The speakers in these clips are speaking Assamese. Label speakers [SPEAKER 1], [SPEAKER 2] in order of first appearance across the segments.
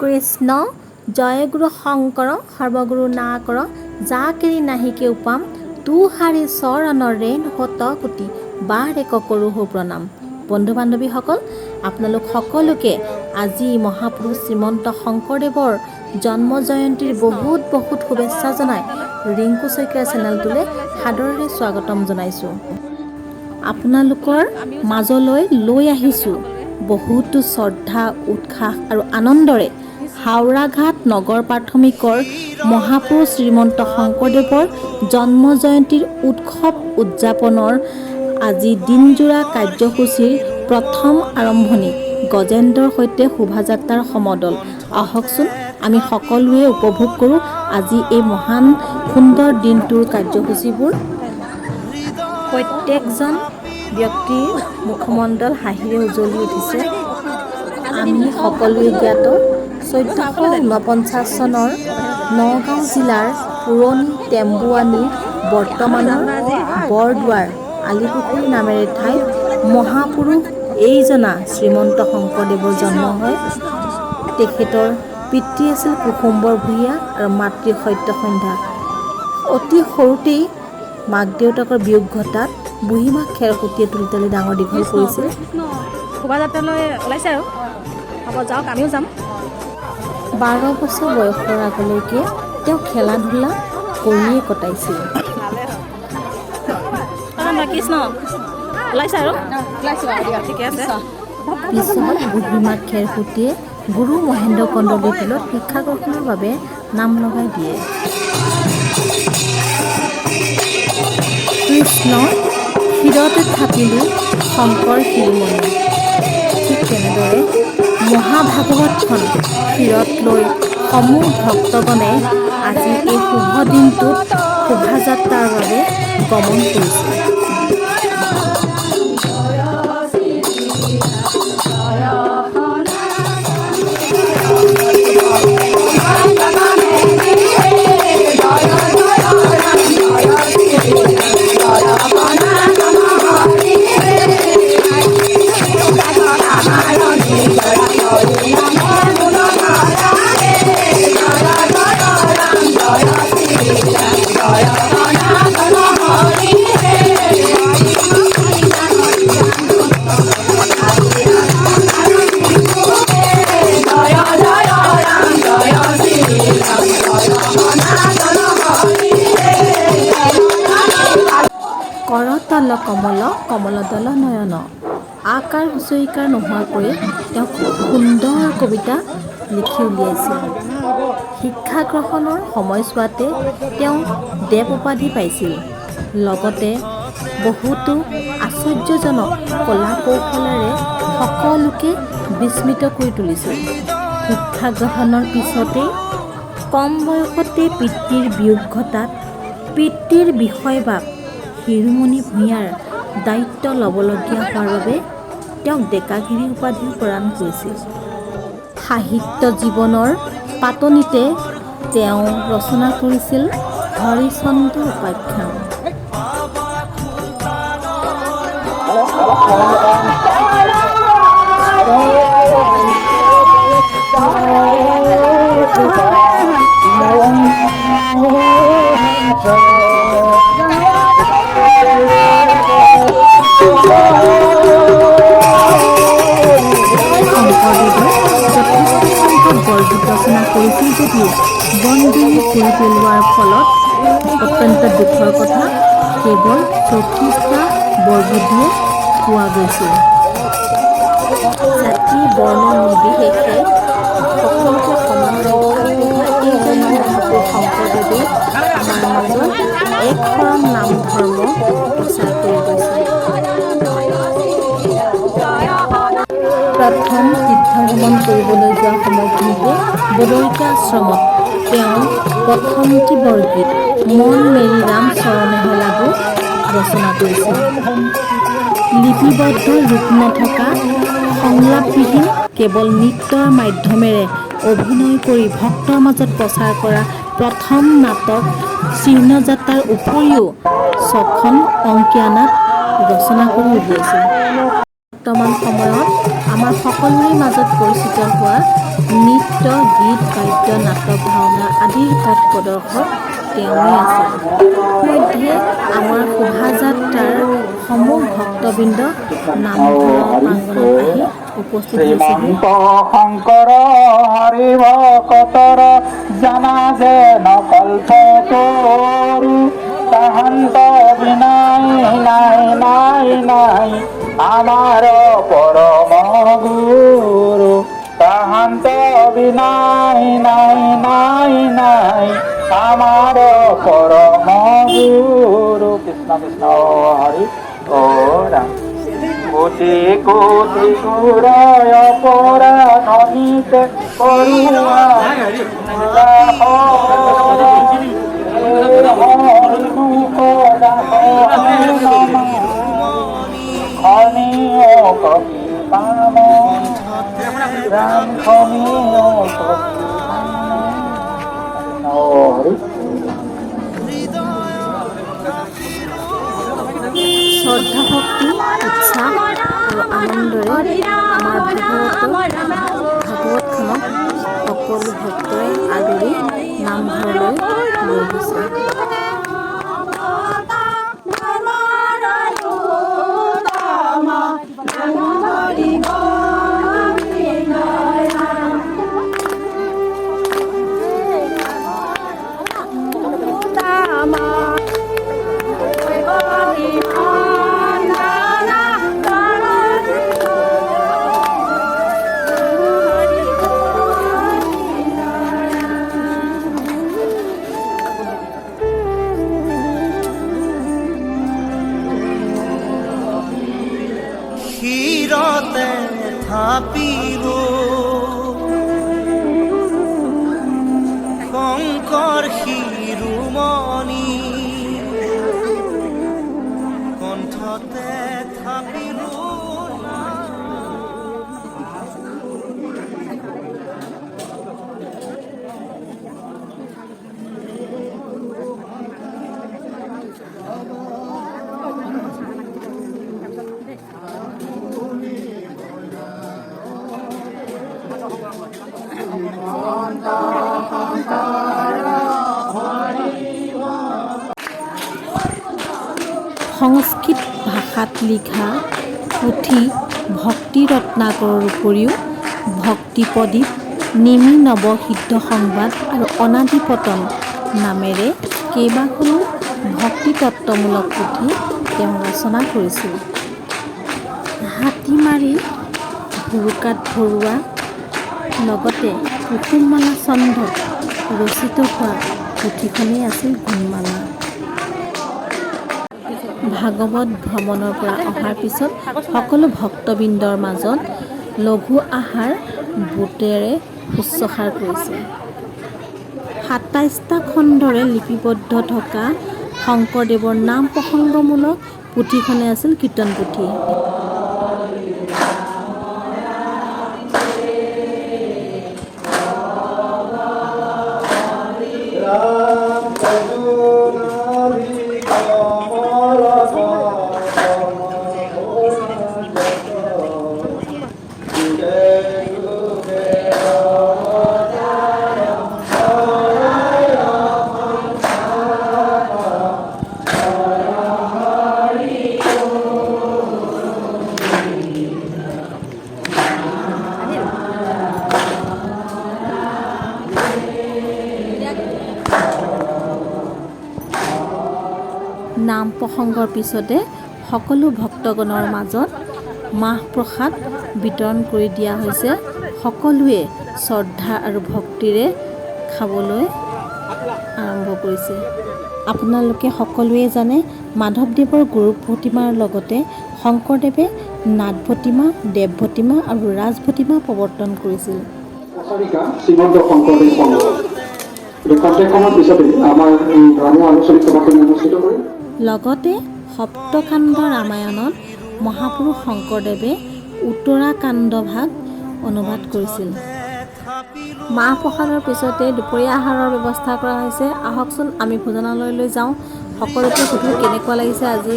[SPEAKER 1] কৃষ্ণ জয় গুৰু শংকৰ সৰ্বগুৰু নাকৰ যাকেৰি নাহিকে উপাম তুহাৰি চৰণৰে শত কোটি বাৰেক কৰোঁ প্ৰণাম। বন্ধু বান্ধৱীসকল, আপোনালোক সকলোকে আজি মহাপুৰুষ শ্ৰীমন্ত শংকৰদেৱৰ জন্ম জয়ন্তীৰ বহুত বহুত শুভেচ্ছা জনাই ৰিংকু শইকীয়াৰ চেনেলটোলৈ সাদৰেৰে স্বাগতম জনাইছোঁ। আপোনালোকৰ মাজলৈ লৈ আহিছোঁ বহুতো শ্ৰদ্ধা উৎসাহ আৰু আনন্দৰে হাওৰাঘাট নগৰ প্ৰাথমিকৰ মহাপুৰুষ শ্ৰীমন্ত শংকৰদেৱৰ জন্ম জয়ন্তীৰ উৎসৱ উদযাপনৰ আজি দিনজোৰা কাৰ্যসূচীৰ প্ৰথম আৰম্ভণি গজেন্দ্ৰৰ সৈতে শোভাযাত্ৰাৰ সমদল। আহকচোন আমি সকলোৱে উপভোগ কৰোঁ আজি এই মহান সুন্দৰ দিনটোৰ কাৰ্যসূচীবোৰ। প্ৰত্যেকজন ব্যক্তিৰ মুখমণ্ডল হাঁহিৰে উজ্বলি উঠিছে। আমি সকলোৱে জ্ঞাত 1449 চনৰ নগাঁও জিলাৰ পুৰণি টেম্বুৱানী বৰ্তমানৰ বৰদুৱাৰ আলিপুখুৰী নামেৰে ঠাইত মহাপুৰুষ এইজনা শ্ৰীমন্ত শংকৰদেৱৰ জন্ম হয়। তেখেতৰ পিতৃ আছিল কুসুম্বৰ ভূঞা আৰু মাতৃ সত্যসন্ধ্যা। অতি সৰুতেই মাক দেউতাকৰ বিয়োগ ঘটাত বুঢ়ীমাক খেৰসুতীয়ে তুলি তুলি ডাঙৰ দীঘল কৰিছিল।
[SPEAKER 2] শোভাযাত্ৰালৈ ওলাইছে আৰু হ'ব যাওক, আমিও যাম।
[SPEAKER 1] 12 বছৰ বয়সৰ আগলৈকে তেওঁ খেলা ধূলা কৰিয়ে কটাইছিল।
[SPEAKER 2] কৃষ্ণ ওলাইছে আৰু ঠিকে আছে।
[SPEAKER 1] পিছত বুঢ়ীমাক খেৰসুতীয়ে গুৰু মহেন্দ্ৰ কন্দলীৰ শিক্ষা গ্ৰহণৰ বাবে নাম লগাই দিয়ে। কৃষ্ণ শিৰতে থাপিলোঁ শংকৰ শিৰোমণি। ঠিক তেনেদৰে মহাভাগৱতখন শিৰত লৈ সমূহ ভক্তগণে আজি এই শুভ দিনটোত শোভাযাত্ৰাৰ বাবে গমন কৰিছে। কৰতল কমল কমলদল নয়ন আকাৰ হুঁচৰিকাৰ নোহোৱাকৈ তেওঁ খুব সুন্দৰ কবিতা লিখি উলিয়াইছিল। শিক্ষা গ্ৰহণৰ সময়ছোৱাতে তেওঁ দেৱ উপাধি পাইছিল। লগতে বহুতো আশ্চৰ্যজনক কলা কৌশলেৰে সকলোকে বিস্মিত কৰি তুলিছিল। শিক্ষা গ্ৰহণৰ পিছতেই কম বয়সতে পিতৃৰ বিয়োগ ঘটাত পিতৃৰ বিষয়বাব শিৰোমণি ভূঞাৰ দায়িত্ব ল'বলগীয়া হোৱাৰ বাবে তেওঁক ডেকাগিৰি উপাধি প্ৰদান কৰিছিল। সাহিত্য জীৱনৰ পাতনিতে তেওঁ ৰচনা কৰিছিল হৰিচন্দ্ৰ উপাখ্যান। বৰগীত ৰচনা কৰিছিল যদিও বনজুই পুৰি পেলোৱাৰ ফলত অত্যন্ত দুখৰ কথা কেৱল 34টা বৰগীতহে পোৱা গৈছিল। জাতি বৰ্ণ নিৰ্বিশেষে সকলোকে সমান এইজন মহাপুৰুষ শংকৰদেৱে আমাৰ মাজত এক শৰণ নাম ধৰ্ম প্ৰচাৰ কৰি গৈছিল। প্ৰথম তীৰ্থভ্ৰমণ কৰিবলৈ যোৱা সময়খিনিতে বদৰিকা আশ্ৰমত তেওঁ প্ৰথমটি বৰগীত মন মেৰি ৰাম চৰণেহে লাগো ৰচনা কৰিছিল। লিপিবদ্ধ ৰূপ নথকা সংলাপবিহীন কেৱল নৃত্যৰ মাধ্যমেৰে অভিনয় কৰি ভক্তৰ মাজত প্ৰচাৰ কৰা প্ৰথম নাটক চিহ্নযাত্ৰাৰ উপৰিও 6খন অংকীয়া নাট ৰচনা কৰি উলিয়াইছিল। বৰ্তমান সময়ত আমাৰ সকলোৰে মাজত পৰিচিত হোৱা নৃত্য, গীত, বাদ্য, নাটক, ভাওনা আদিৰ পথ প্ৰদৰ্শক তেওঁৱেই আছিল। ইতিমধ্যে আমাৰ শোভাযাত্ৰাৰ সমূহ ভক্তবৃন্দ নামঘৰৰ প্ৰাংগণত আহি উপস্থিত হৈছেহি।
[SPEAKER 3] শংকৰ হৰি ভকতৰ জানা যেন কল্প তৰু তাহান্ত বিনাই নাই নাই নাই আমাৰ পৰম গুৰু তাহান্ত বিনাই নাই নাই নাই আমাৰ পৰম গুৰু। কৃষ্ণ কৃষ্ণ হৰি অ ৰাম। কোটি কোটি গুৰয় পৰাধনিতে কৰোৱা
[SPEAKER 1] শ্ৰদ্ধা ভক্তি উৎসাহ আৰু আনন্দৰে আমাৰ ভাগৱতখনক সকলো ভক্তই আদৰি নামঘৰলৈ লৈ গৈছে।
[SPEAKER 4] ক্ষীৰতে থাপিলো শংকৰ শিৰোমণি কণ্ঠতে থাপিলো
[SPEAKER 1] সংস্কৃত ভাষাত লিখা পুথি ভক্তি ৰত্নাকৰৰ উপৰিও ভক্তি প্ৰদীপ, নিমি নৱসিদ্ধ সংবাদ আৰু অনাদি পতন নামেৰে কেইবাখনো ভক্তি তত্ত্বমূলক পুথি তেওঁ ৰচনা কৰিছিল। হাতীমাৰি ভুৰুকাত ভৰুৱা লগতে কুসুমমালা চন্দত ৰচিত হোৱা পুথিখনেই আছিল গুণমালা। ভাগৱত ভ্ৰমণৰ পৰা অহাৰ পিছত সকলো ভক্তবৃন্দৰ মাজত লঘু আহাৰ বুটেৰে শুশ্ৰূষা কৰিছে। ২৭টা খণ্ডৰে লিপিবদ্ধ থকা শংকৰদেৱৰ নাম প্ৰসংগমূলক পুথিখনে আছিল কীৰ্তন পুথি। নাম প্ৰসংগৰ পিছতে সকলো ভক্তগণৰ মাজত মাহ প্ৰসাদ বিতৰণ কৰি দিয়া হৈছে। সকলোৱে শ্ৰদ্ধা আৰু ভক্তিৰে খাবলৈ আৰম্ভ কৰিছে। আপোনালোকে সকলোৱে জানে মাধৱদেৱৰ গুৰু প্ৰতিমাৰ লগতে শংকৰদেৱে নাট ভতিমা, দেৱ ভতিমা আৰু ৰাজ ভতিমা প্ৰৱৰ্তন কৰিছিল।
[SPEAKER 5] শ্ৰীমন্ত শংকৰদেৱ সংঘ কণ্টেকখনৰ পিছতে আমাৰ এই ধৰ্মীয় আলোচনী সভাখিনি অনুষ্ঠিত কৰিম।
[SPEAKER 1] লগতে সপ্তকাণ্ড ৰামায়ণত মহাপুৰুষ শংকৰদেৱে উত্তৰাকাণ্ড ভাগ অনুবাদ কৰিছিল। মাহ প্ৰসাদৰ পিছতে দুপৰীয়া আহাৰৰ ব্যৱস্থা কৰা হৈছে। আহকচোন আমি ভোজনালয়লৈ যাওঁ। সকলোকে সুধো কেনেকুৱা লাগিছে আজি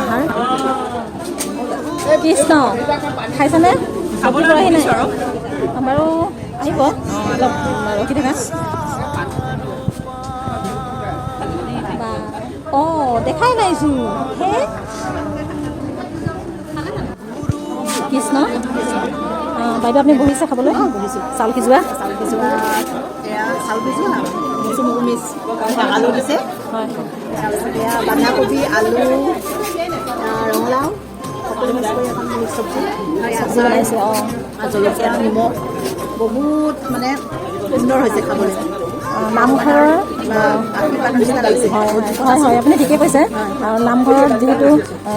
[SPEAKER 1] আহাৰ।
[SPEAKER 2] কৃষ্ণ খাইছেনে? খাবলৈ আহি নাই বাৰু আহিব অলপ ৰখি থাকা। অঁ দেখাই নাইছোঁ হে কৃষ্ণ। বাইদেউ আপুনি বহিছে খাবলৈ? বহিছোঁ। চাউল সিজোৱা
[SPEAKER 6] আলু দিছে,
[SPEAKER 2] হয়
[SPEAKER 6] তাৰপিছত এয়া বন্ধাকবি, আলু, ৰঙালাও সকলো মিক্স কৰি এখন মিক্স চব্জি
[SPEAKER 2] বনাইছে। অঁ
[SPEAKER 6] জলকীয়া, নিমখ বহুত মানে সুন্দৰ হৈছে খাবলৈ।
[SPEAKER 2] নামঘৰৰ
[SPEAKER 6] আশীৰ্বাদ নিচিনা লাগিছে।
[SPEAKER 2] হয় হয় হয় আপুনি ঠিকে কৈছে। আৰু নামঘৰত যিহেতু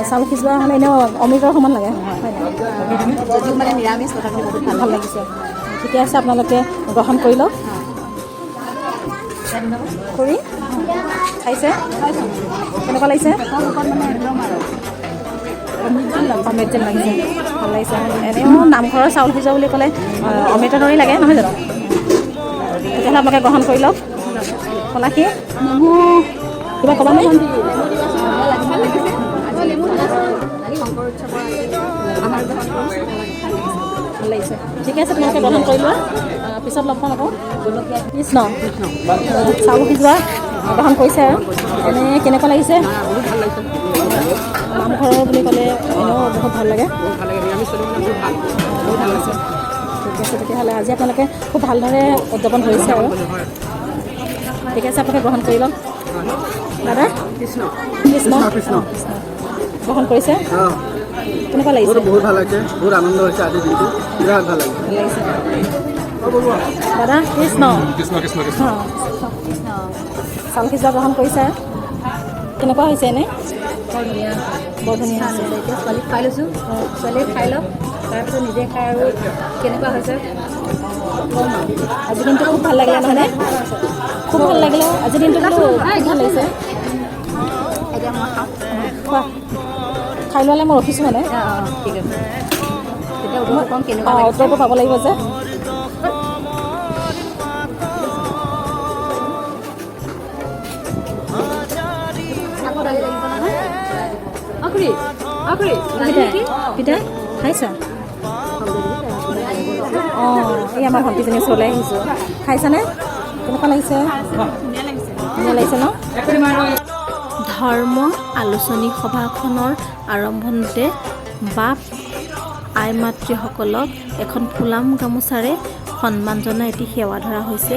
[SPEAKER 2] চাউল সিজোৱা হ'লে এনেও অমৃতৰ সমান লাগে হয় নাই?
[SPEAKER 6] যদিও মানে নিৰামিষ তথাপিও বহুত
[SPEAKER 2] ভাল লাগিছে। ঠিকে আছে আপোনালোকে গ্ৰহণ কৰি লওক। কৰি খাইছে কেনেকুৱা লাগিছে? অমৃত যেন লাগিছে, ভাল লাগিছে। এনেও নামঘৰৰ চাউল সিজোৱা বুলি ক'লে অমৃতৰ দৰেই লাগে নহয় জানো? তেতিয়াহ'লে আপোনালোকে গ্ৰহণ কৰি লওক। কলাশী কিবা ক'বানে? ভাল লাগিছে। ঠিকে আছে তোমালোকে গ্ৰহণ কৰি লোৱা, পিছত লগ পাম আকৌ। কৃষ্ণ চাউল সিজোৱা গ্ৰহণ কৰিছে আৰু এনেই কেনেকুৱা লাগিছে? নামঘৰৰ বুলি ক'লে এনেও বহুত ভাল লাগে। বহুত ভাল লাগিছে। ঠিক আছে তেতিয়াহ'লে আজি আপোনালোকে খুব ভালদৰে উদযাপন কৰিছে আৰু ঠিক আছে আপোনালোকে গ্ৰহণ কৰি লওক। দাদা কৃষ্ণ গ্ৰহণ কৰিছে কেনেকুৱা লাগিছে?
[SPEAKER 7] বহুত ভাল লাগিছে, বহুত আনন্দ হৈছে আজিৰ দিনটো, বিৰাট ভাল লাগিছে।
[SPEAKER 2] দাদা কৃষ্ণ চাউল সিজোৱা গ্ৰহণ কৰিছে কেনেকুৱা হৈছে এনেই? বৰ ধুনীয়া হৈছে।
[SPEAKER 6] এতিয়া ছোৱালীক খাই লৈছোঁ, ছোৱালীয়ে খাই লওক, তাৰপিছত নিজে খাই আৰু কেনেকুৱা হৈছে
[SPEAKER 2] আজি দিনটো খুব ভাল লাগিলে নহয়নে? খুব ভাল লাগিলে আজিৰ দিনটো বোলো খুব ভাল লাগিছে।
[SPEAKER 6] এতিয়া মই খাওঁ।
[SPEAKER 2] খোৱা খাই লোৱালে মই ৰখিছোঁ মানে।
[SPEAKER 6] ঠিক আছে তেতিয়া উত্তৰটো কম কেনেকুৱা
[SPEAKER 2] অঁ উত্তৰটো পাব লাগিব যে। পিতা খাইছা? অঁ এই আমাৰ ভণ্টিজনী ওচৰলৈ আহিছোঁ। খাইছানে? কেনেকুৱা লাগিছে? ধুনীয়া লাগিছে ন? ধৰ্ম আলোচনী সভাখনৰ আৰম্ভণিতে বাপ আই মাতৃসকলক এখন ফুলাম গামোচাৰে সন্মান জনাই এটি সেৱা ধৰা হৈছে।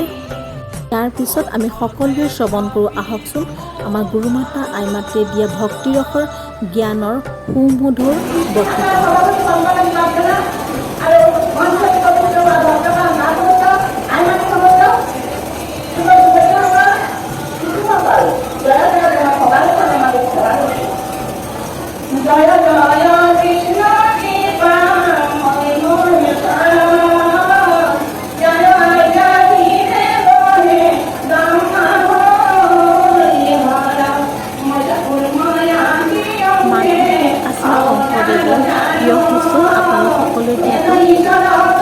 [SPEAKER 2] তাৰ পিছত আমি সকলোৱে শ্ৰৱণ কৰোঁ আহকচোন আমাৰ গুৰুমাতা আই মাতৃয়ে দিয়া ভক্তিৰসৰ জ্ঞানৰ সুমধুৰ বক্তৃতা।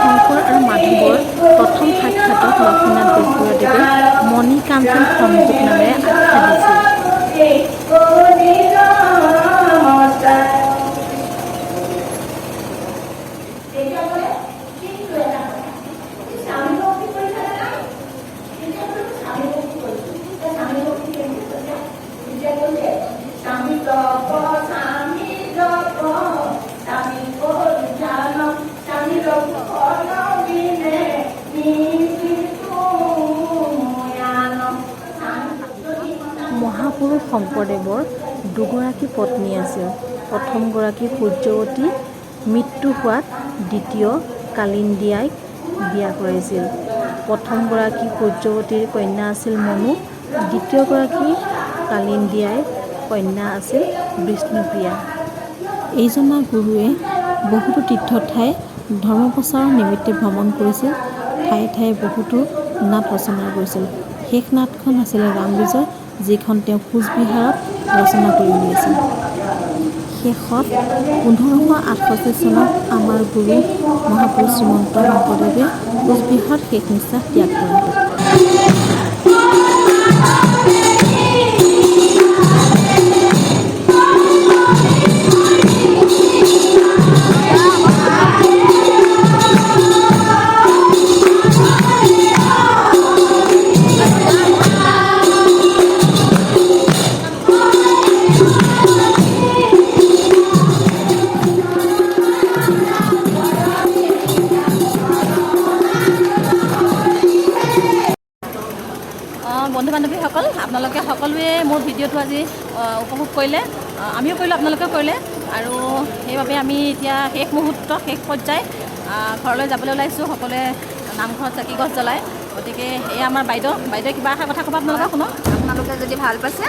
[SPEAKER 2] শংকৰ আৰু মাধৱৰ প্ৰথম সাক্ষাতত লক্ষ্মীনাথ বেজবৰুৱাদেৱে মণিকাঞ্চন সংযোগ নামেৰে আখ্যা দিছিল। মহাপুৰুষ শংকৰদেৱৰ দুগৰাকী পত্নী আছিল। প্ৰথমগৰাকী সূৰ্যৱতী মৃত্যু হোৱাত দ্বিতীয় কালিন্দীয়াইক বিয়া কৰাইছিল। প্ৰথমগৰাকী সূৰ্যৱতীৰ কন্যা আছিল মনু, দ্বিতীয়গৰাকী কালিন্দীয়াইৰ কন্যা আছিল বিষ্ণুপ্ৰিয়া। এইজনা গুৰুৱে বহুতো তীৰ্থঠাই ধৰ্ম প্ৰচাৰৰ নিমিত্তে ভ্ৰমণ কৰিছিল। ঠায়ে ঠায়ে বহুতো নাট ৰচনা কৰিছিল। শেষ নাটখন আছিলে ৰামবিজয়, যিখন তেওঁ কোচবিহাৰত ৰচনা কৰি উলিয়াইছিল। শেষত 1568 চনত আমাৰ গুৰু মহাপুৰুষ শ্ৰীমন্ত শংকৰদেৱে কোচবিহাৰত শেষ নিশ্বাস ত্যাগ কৰে। বান্ধৱীসকল, আপোনালোকে সকলোৱে মোৰ ভিডিঅ'টো আজি উপভোগ কৰিলে, আমিও কৰিলোঁ, আপোনালোকেও কৰিলে। আৰু সেইবাবে আমি এতিয়া শেষ মুহূৰ্ত, শেষ পৰ্যায় ঘৰলৈ যাবলৈ ওলাইছোঁ, সকলোৱে নামঘৰত চাকি গছ জ্বলায়। গতিকে এয়া আমাৰ বাইদেউ কিবা এষাৰ কথা ক'ব আপোনালোকে শুনক।
[SPEAKER 8] আপোনালোকে যদি ভাল পাইছে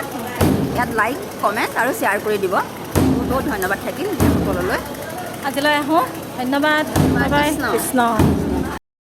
[SPEAKER 8] ইয়াত লাইক কমেণ্ট আৰু শ্বেয়াৰ কৰি দিব। বহুত বহুত ধন্যবাদ থাকিল সকলোলৈ।
[SPEAKER 2] আজিলৈ আহোঁ, ধন্যবাদ, বাই বাই, কৃষ্ণ।